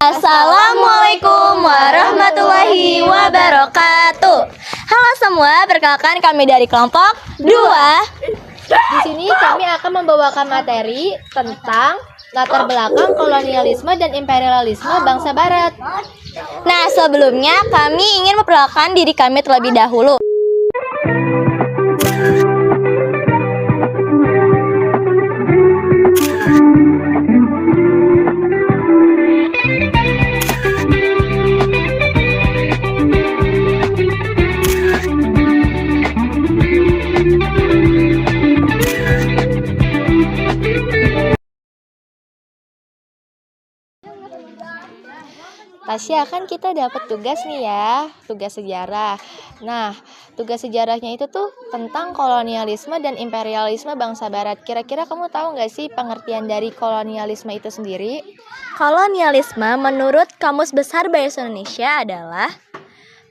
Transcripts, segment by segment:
Assalamualaikum warahmatullahi wabarakatuh. Halo semua, perkenalkan kami dari kelompok 2. Di sini kami akan membawakan materi tentang latar belakang kolonialisme dan imperialisme bangsa Barat. Nah, sebelumnya kami ingin memperkenalkan diri kami terlebih dahulu. Tasya, kan kita dapat tugas nih ya, tugas sejarah. Nah, tugas sejarahnya itu tuh tentang kolonialisme dan imperialisme bangsa Barat. Kira-kira kamu tahu nggak sih pengertian dari kolonialisme itu sendiri? Kolonialisme menurut Kamus Besar Bahasa Indonesia adalah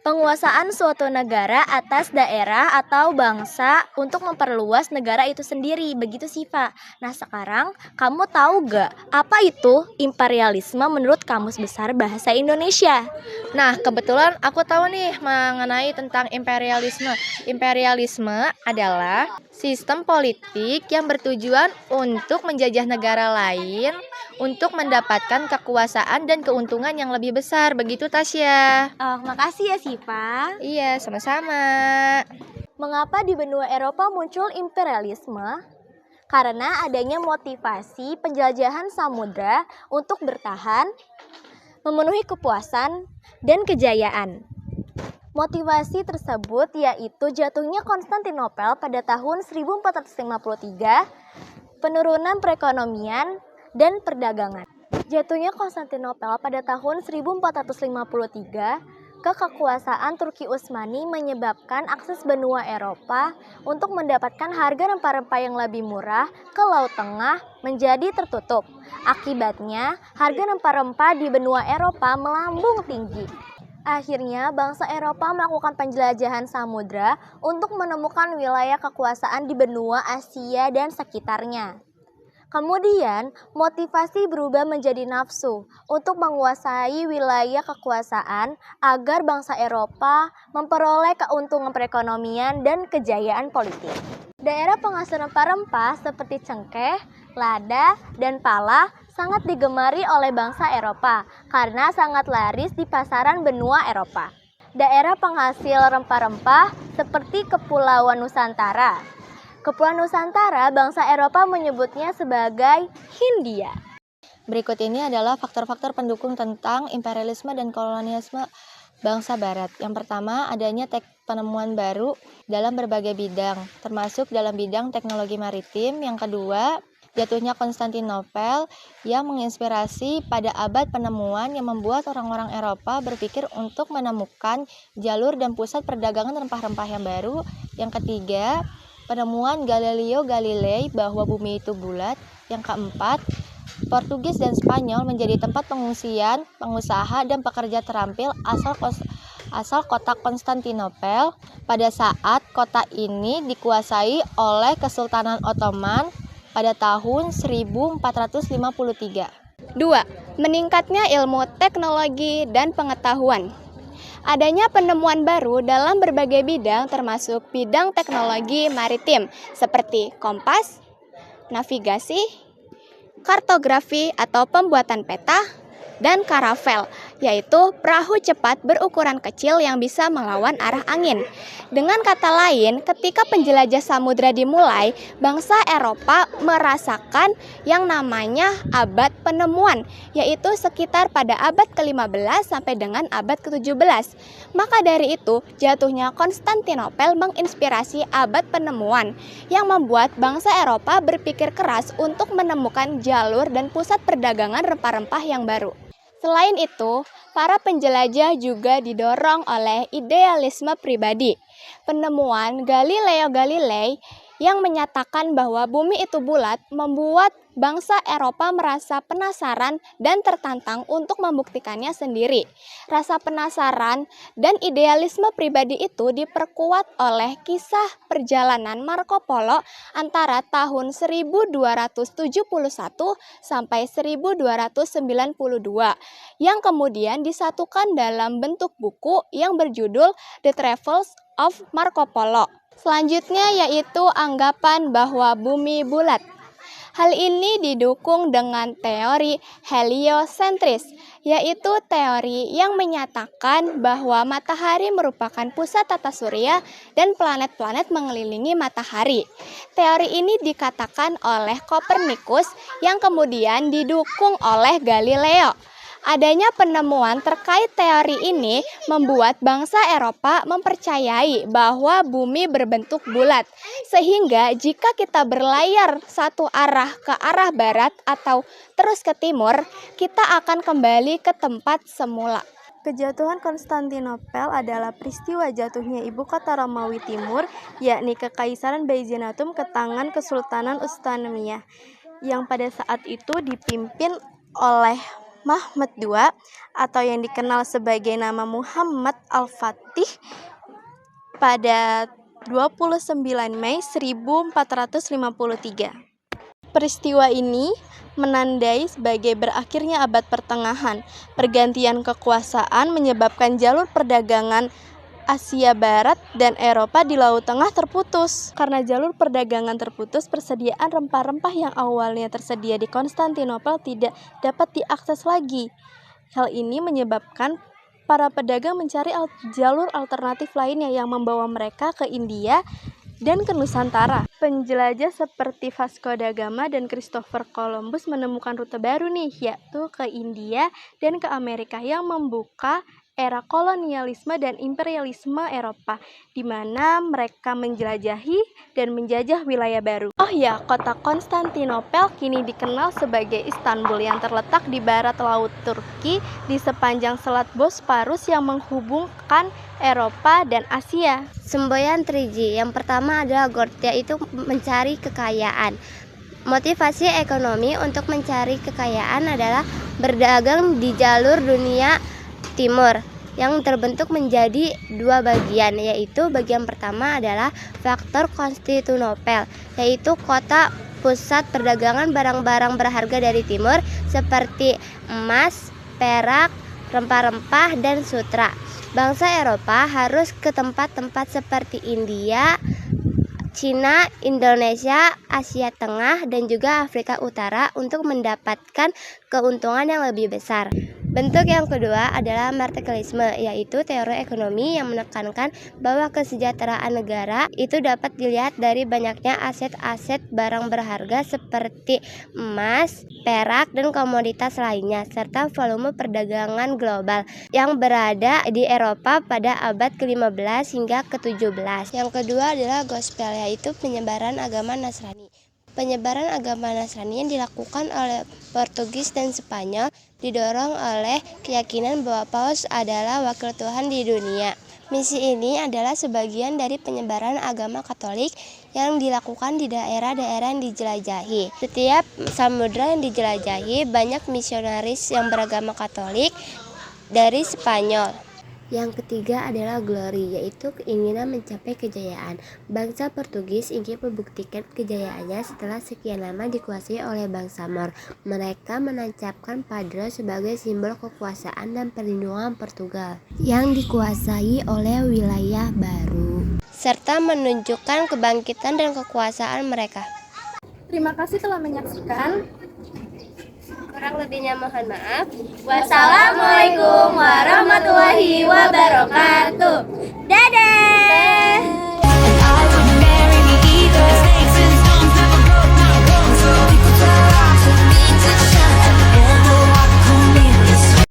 penguasaan suatu negara atas daerah atau bangsa untuk memperluas negara itu sendiri. Begitu sih, Pak. Nah, sekarang kamu tahu gak apa itu imperialisme menurut Kamus Besar Bahasa Indonesia? Nah, kebetulan aku tahu nih mengenai tentang imperialisme. Imperialisme adalah sistem politik yang bertujuan untuk menjajah negara lain untuk mendapatkan kekuasaan dan keuntungan yang lebih besar. Begitu, Tasya. Oh, makasih ya, Siva. Iya, sama-sama. Mengapa di benua Eropa muncul imperialisme? Karena adanya motivasi penjelajahan samudra untuk bertahan, memenuhi kepuasan, dan kejayaan. Motivasi tersebut yaitu jatuhnya Konstantinopel pada tahun 1453, penurunan perekonomian dan perdagangan. Jatuhnya Konstantinopel pada tahun 1453 ke kekuasaan Turki Utsmani menyebabkan akses benua Eropa untuk mendapatkan harga rempah-rempah yang lebih murah ke Laut Tengah menjadi tertutup. Akibatnya, harga rempah-rempah di benua Eropa melambung tinggi. Akhirnya, bangsa Eropa melakukan penjelajahan samudra untuk menemukan wilayah kekuasaan di benua Asia dan sekitarnya. Kemudian, motivasi berubah menjadi nafsu untuk menguasai wilayah kekuasaan agar bangsa Eropa memperoleh keuntungan perekonomian dan kejayaan politik. Daerah penghasil rempah-rempah seperti cengkeh, lada, dan pala sangat digemari oleh bangsa Eropa karena sangat laris di pasaran benua Eropa. Daerah penghasil rempah-rempah seperti Kepulauan Nusantara. Kepulauan Nusantara, bangsa Eropa menyebutnya sebagai Hindia. Berikut ini adalah faktor-faktor pendukung tentang imperialisme dan kolonialisme bangsa Barat. Yang pertama, adanya penemuan baru dalam berbagai bidang, termasuk dalam bidang teknologi maritim. Yang kedua, jatuhnya Konstantinopel yang menginspirasi pada abad penemuan yang membuat orang-orang Eropa berpikir untuk menemukan jalur dan pusat perdagangan rempah-rempah yang baru. Yang ketiga, penemuan Galileo Galilei bahwa bumi itu bulat. Yang keempat, Portugis dan Spanyol menjadi tempat pengungsian pengusaha dan pekerja terampil asal kota Konstantinopel pada saat kota ini dikuasai oleh Kesultanan Ottoman pada tahun 1453. 2. Meningkatnya ilmu teknologi dan pengetahuan. Adanya penemuan baru dalam berbagai bidang termasuk bidang teknologi maritim seperti kompas, navigasi, kartografi atau pembuatan peta, dan karavel, yaitu perahu cepat berukuran kecil yang bisa melawan arah angin. Dengan kata lain, ketika penjelajah samudra dimulai, bangsa Eropa merasakan yang namanya abad penemuan, yaitu sekitar pada abad ke-15 sampai dengan abad ke-17. Maka dari itu, jatuhnya Konstantinopel menginspirasi abad penemuan, yang membuat bangsa Eropa berpikir keras untuk menemukan jalur dan pusat perdagangan rempah-rempah yang baru. Selain itu, para penjelajah juga didorong oleh idealisme pribadi. Penemuan Galileo Galilei yang menyatakan bahwa bumi itu bulat membuat bangsa Eropa merasa penasaran dan tertantang untuk membuktikannya sendiri. Rasa penasaran dan idealisme pribadi itu diperkuat oleh kisah perjalanan Marco Polo antara tahun 1271 sampai 1292 yang kemudian disatukan dalam bentuk buku yang berjudul The Travels of Marco Polo. Selanjutnya yaitu anggapan bahwa bumi bulat. Hal ini didukung dengan teori heliosentris, yaitu teori yang menyatakan bahwa matahari merupakan pusat tata surya dan planet-planet mengelilingi matahari. Teori ini dikatakan oleh Kopernikus yang kemudian didukung oleh Galileo. Adanya penemuan terkait teori ini membuat bangsa Eropa mempercayai bahwa bumi berbentuk bulat. Sehingga jika kita berlayar satu arah ke arah barat atau terus ke timur, kita akan kembali ke tempat semula. Kejatuhan Konstantinopel adalah peristiwa jatuhnya ibu kota Romawi Timur, yakni Kekaisaran Byzantium ke tangan Kesultanan Ustaniyah, yang pada saat itu dipimpin oleh Mahmud II atau yang dikenal sebagai nama Muhammad Al-Fatih pada 29 Mei 1453. Peristiwa ini menandai sebagai berakhirnya abad pertengahan. Pergantian kekuasaan menyebabkan jalur perdagangan Asia Barat dan Eropa di Laut Tengah terputus. Karena jalur perdagangan terputus, persediaan rempah-rempah yang awalnya tersedia di Konstantinopel tidak dapat diakses lagi. Hal ini menyebabkan para pedagang mencari jalur alternatif lainnya yang membawa mereka ke India dan ke Nusantara. Penjelajah seperti Vasco da Gama dan Christopher Columbus menemukan rute baru nih, yaitu ke India dan ke Amerika yang membuka era kolonialisme dan imperialisme Eropa, di mana mereka menjelajahi dan menjajah wilayah baru. Oh ya, kota Konstantinopel kini dikenal sebagai Istanbul yang terletak di barat laut Turki di sepanjang Selat Bosporus yang menghubungkan Eropa dan Asia. Semboyan 3G. Yang pertama adalah Gold, yaitu mencari kekayaan. Motivasi ekonomi untuk mencari kekayaan adalah berdagang di jalur dunia timur yang terbentuk menjadi dua bagian, yaitu bagian pertama adalah faktor Konstantinopel, yaitu kota pusat perdagangan barang-barang berharga dari timur seperti emas, perak, rempah-rempah, dan sutra. Bangsa Eropa harus ke tempat-tempat seperti India, Cina, Indonesia, Asia Tengah, dan juga Afrika Utara untuk mendapatkan keuntungan yang lebih besar. Bentuk yang kedua adalah merkantilisme, yaitu teori ekonomi yang menekankan bahwa kesejahteraan negara itu dapat dilihat dari banyaknya aset-aset barang berharga seperti emas, perak, dan komoditas lainnya, serta volume perdagangan global yang berada di Eropa pada abad ke-15 hingga ke-17. Yang kedua adalah gospel, yaitu penyebaran agama Nasrani. Penyebaran agama Nasrani yang dilakukan oleh Portugis dan Spanyol didorong oleh keyakinan bahwa Paus adalah wakil Tuhan di dunia. Misi ini adalah sebagian dari penyebaran agama Katolik yang dilakukan di daerah-daerah yang dijelajahi. Setiap samudra yang dijelajahi, banyak misionaris yang beragama Katolik dari Spanyol. Yang ketiga adalah glory, yaitu keinginan mencapai kejayaan. Bangsa Portugis ingin membuktikan kejayaannya setelah sekian lama dikuasai oleh bangsa Moor. Mereka menancapkan Padre sebagai simbol kekuasaan dan perlindungan Portugal yang dikuasai oleh wilayah baru, serta menunjukkan kebangkitan dan kekuasaan mereka. Terima kasih telah menyaksikan. Kurang lebihnya mohon maaf. Wassalamualaikum warahmatullahi wabarakatuh. Dadah.